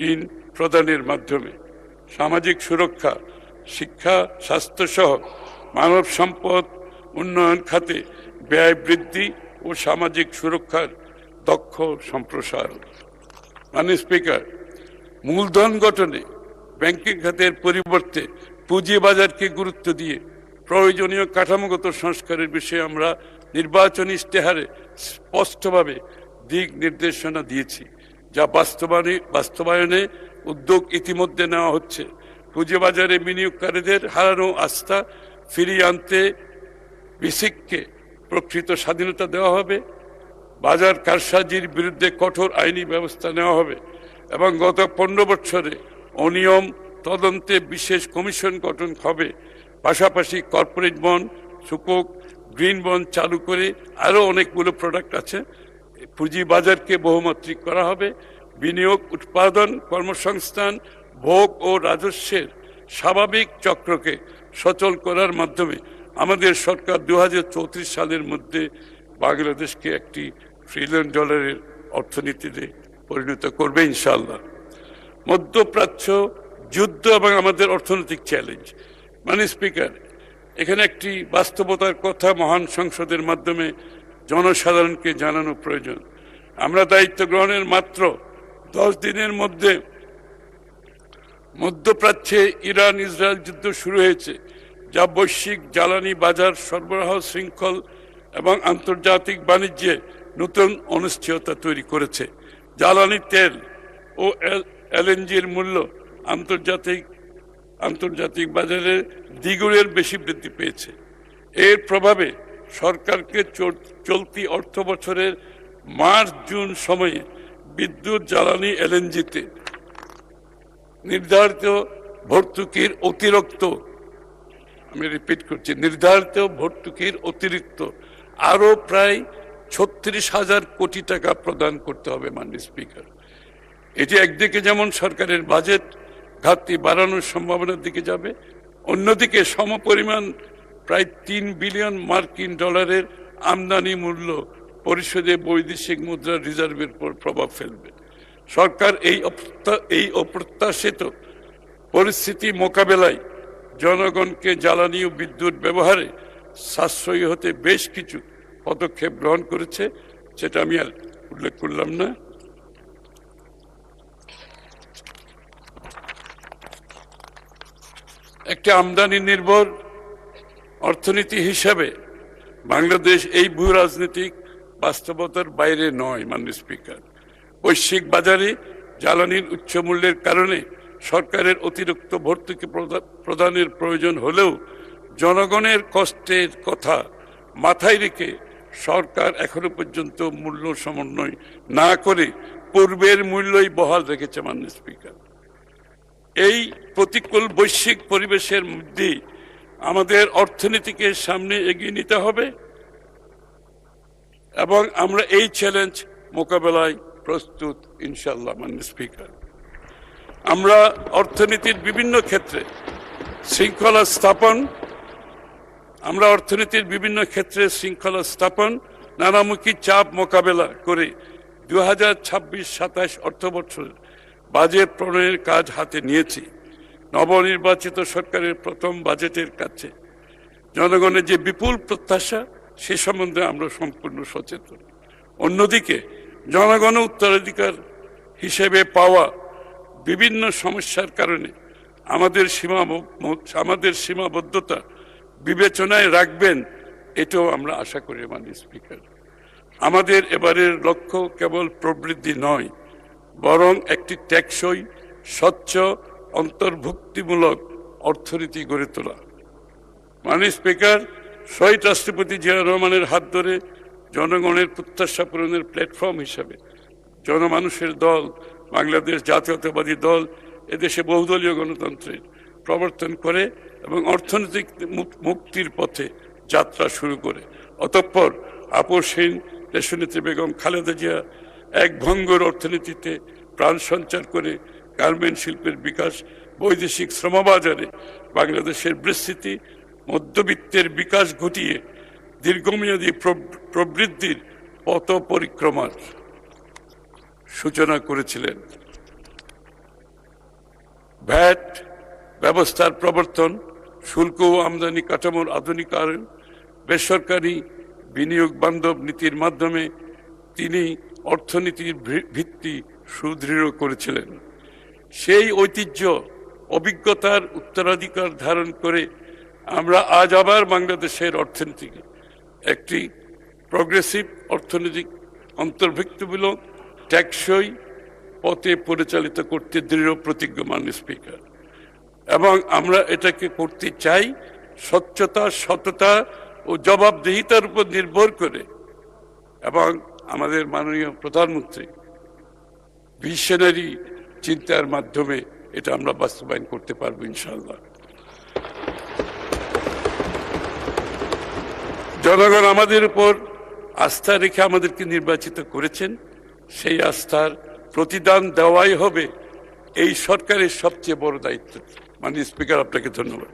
ঋণ প্রদানের মাধ্যমে সামাজিক সুরক্ষা, শিক্ষা, স্বাস্থ্য সহ মানব সম্পদ উন্নয়ন খাতে ব্যয় বৃদ্ধি ও সামাজিক সুরক্ষার দক্ষ সম্প্রসারণ। মাননীয় স্পিকার, মূলধন গঠনে ব্যাংকিং খাতের পরিবর্তে পুঁজিবাজারকে গুরুত্ব দিয়ে প্রয়োজনীয় কাঠামোগত সংস্কারের বিষয়ে আমরা নির্বাচনী ইশতেহারে স্পষ্টভাবে দিক নির্দেশনা দিয়েছি, যা বাস্তবায়নে উদ্যোগ ইতিমধ্যে নেওয়া হচ্ছে। পুঁজিবাজারে বিনিয়োগকারীদের হারানো আস্থা ফিরিয়ে আনতে বিসিককে প্রকৃত স্বাধীনতা দেওয়া হবে, বাজার কারসাজির বিরুদ্ধে কঠোর আইনি ব্যবস্থা নেওয়া হবে এবং গত 15 বছরে অনিয়ম তদন্তে বিশেষ কমিশন গঠন হবে। পাশাপাশি কর্পোরেট বন্ড, সুকক, গ্রিন বন্ড চালু করে আরও অনেকগুলো প্রোডাক্ট আছে, পুঁজিবাজারকে বহুমাত্রিক করা হবে। বিনিয়োগ, উৎপাদন, কর্মসংস্থান, ভোগ ও রাজস্বের স্বাভাবিক চক্রকে সচল করার মাধ্যমে আমাদের সরকার 2034 সালের মধ্যে বাংলাদেশকে একটি $1 ট্রিলিয়ন অর্থনীতিতে পরিণত করবে ইনশাআল্লাহ। মধ্যপ্রাচ্য, যুদ্ধ এবং আমাদের অর্থনৈতিক চ্যালেঞ্জ। মাননীয় স্পিকার, এখানে একটি বাস্তবতার কথা মহান সংসদের মাধ্যমে জনসাধারণকে জানানো প্রয়োজন। আমরা দায়িত্ব গ্রহণের মাত্র 10 দিনের মধ্যে মধ্যপ্রাচ্যে ইরান ইসরায়েল যুদ্ধ শুরু হয়েছে, যা বৈশ্বিক জ্বালানি বাজার সরবরাহ শৃঙ্খল এবং আন্তর্জাতিক বাণিজ্যে নতুন অনিশ্চয়তা তৈরি করেছে। জ্বালানি তেল ও এলএনজির মূল্য আন্তর্জাতিক বাজারে দ্বিগুণের বেশি বৃদ্ধি পেয়েছে। এর প্রভাবে সরকারকে চলতি অর্থ বছরের মার্চ-জুন সময়ে বিদ্যুৎ, জ্বালানি, এলএনজিতে নির্ধারিত ভর্তুকির অতিরিক্ত আরো প্রায় 36,000 কোটি টাকা প্রদান করতে হবে। মাননীয় স্পিকার, এটি একদিকে যেমন সরকারের বাজেট ঘাটতি বাড়ানোর সম্ভাবনার দিকে যাবে, অন্যদিকে সমপরিমাণ প্রায় $3 বিলিয়ন আমদানি মূল্য পরিশোধে বৈদেশিক মুদ্রা রিজার্ভের উপর প্রভাব ফেলবে। সরকার এই অপ্রত্যাশিত পরিস্থিতি মোকাবেলায় জনগণকে জ্বালানি ও বিদ্যুৎ ব্যবহারে সাশ্রয়ী হতে বেশ কিছু পদক্ষেপ গ্রহণ করেছে, সেটা আমি আর উল্লেখ করলাম না। একটি আমদানি নির্ভর অর্থনীতি হিসাবে বাংলাদেশ এই ভূ রাজনৈতিক বাস্তবতার বাইরে নয়। মাননীয় স্পিকার, বৈশ্বিক বাজারে জ্বালানির উচ্চ মূল্যের কারণে সরকারের অতিরিক্ত ভর্তুকি প্রদানের প্রয়োজন হলেও জনগণের কষ্টের কথা মাথায় রেখে সরকার এখনো পর্যন্ত মূল্য সমন্বয় না করে পূর্বের মূল্যই বহাল রেখেছে। মাননীয় স্পিকার, এই প্রতিকূল বৈশ্বিক পরিবেশের মধ্যে আমাদের অর্থনীতিকে সামনে এগিয়ে নিতে হবে এবং আমরা এই চ্যালেঞ্জ মোকাবেলায় প্রস্তুত ইনশাআল্লাহ। মাননীয় স্পিকার, আমরা অর্থনীতির বিভিন্ন ক্ষেত্রে শৃঙ্খলা স্থাপন, নানামুখী চাপ মোকাবেলা করে 2026-27 অর্থ বছরের বাজেট প্রণয়নের কাজ হাতে নিয়েছি। নবনির্বাচিত সরকারের প্রথম বাজেটের কাছে জনগণের যে বিপুল প্রত্যাশা, সে সম্বন্ধে আমরা সম্পূর্ণ সচেতন। অন্যদিকে জনগণ উত্তরাধিকার হিসেবে পাওয়া বিভিন্ন সমস্যার কারণে আমাদের সীমাবদ্ধতা বিবেচনায় রাখবেন, এটাও আমরা আশা করি। মাননীয় স্পিকার, আমাদের এবারের লক্ষ্য কেবল প্রবৃদ্ধি নয়, বরং একটি টেকসই, স্বচ্ছ, অন্তর্ভুক্তিমূলক অর্থনীতি গড়ে তোলা। মাননীয় স্পিকার, শহীদ রাষ্ট্রপতি জিয়া রহমানের হাত ধরে জনগণের প্রত্যাশা পূরণের প্ল্যাটফর্ম হিসাবে জনমানুষের দল বাংলাদেশ জাতীয়তাবাদী দল এদেশে বহুদলীয় গণতন্ত্রের প্রবর্তন করে এবং অর্থনৈতিক মুক্তির পথে যাত্রা শুরু করে। অতঃপর আপসহীন দেশনেত্রী বেগম খালেদা জিয়া এক ভঙ্গুর অর্থনীতিতে প্রাণ সঞ্চার করে গার্মেন্ট শিল্পের বিকাশ, বৈদেশিক শ্রমবাজারে বাংলাদেশের বিস্তৃতি, মধ্যবিত্তের বিকাশ ঘটিয়ে দীর্ঘমেয়াদী প্রবৃদ্ধির পথ পরিক্রমার সূচনা করেছিলেন। ভ্যাট ব্যবস্থার প্রবর্তন, শুল্ক ও আমদানি কাঠামোর আধুনিকায়ন, বেসরকারি বিনিয়োগ বান্ধব নীতির মাধ্যমে তিনি অর্থনীতির ভিত্তি সুদৃঢ় করেছিলেন। সেই ঐতিহ্য অভিজ্ঞতার উত্তরাধিকার ধারণ করে আমরা আজ আবার বাংলাদেশের অর্থনীতিকে একটি প্রগ্রেসিভ অর্থনৈতিক অন্তর্ভুক্তিমূলক টেকসই পথে পরিচালিত করতে দৃঢ় প্রতিজ্ঞ মাননীয় স্পিকার, এবং আমরা এটাকে করতে চাই স্বচ্ছতা, সততা ও জবাবদিহিতার উপর নির্ভর করে। এবং আমাদের মাননীয় প্রধানমন্ত্রী ভিশনারি চিন্তার মাধ্যমে এটা আমরা বাস্তবায়ন করতে পারবো ইনশাআল্লাহ। জনগণ আমাদের উপর আস্থা রেখে আমাদেরকে নির্বাচিত করেছেন, সেই আস্থার প্রতিদান দেওয়াই হবে এই সরকারের সবচেয়ে বড় দায়িত্ব। মাননীয় স্পিকার, আপনাকে ধন্যবাদ।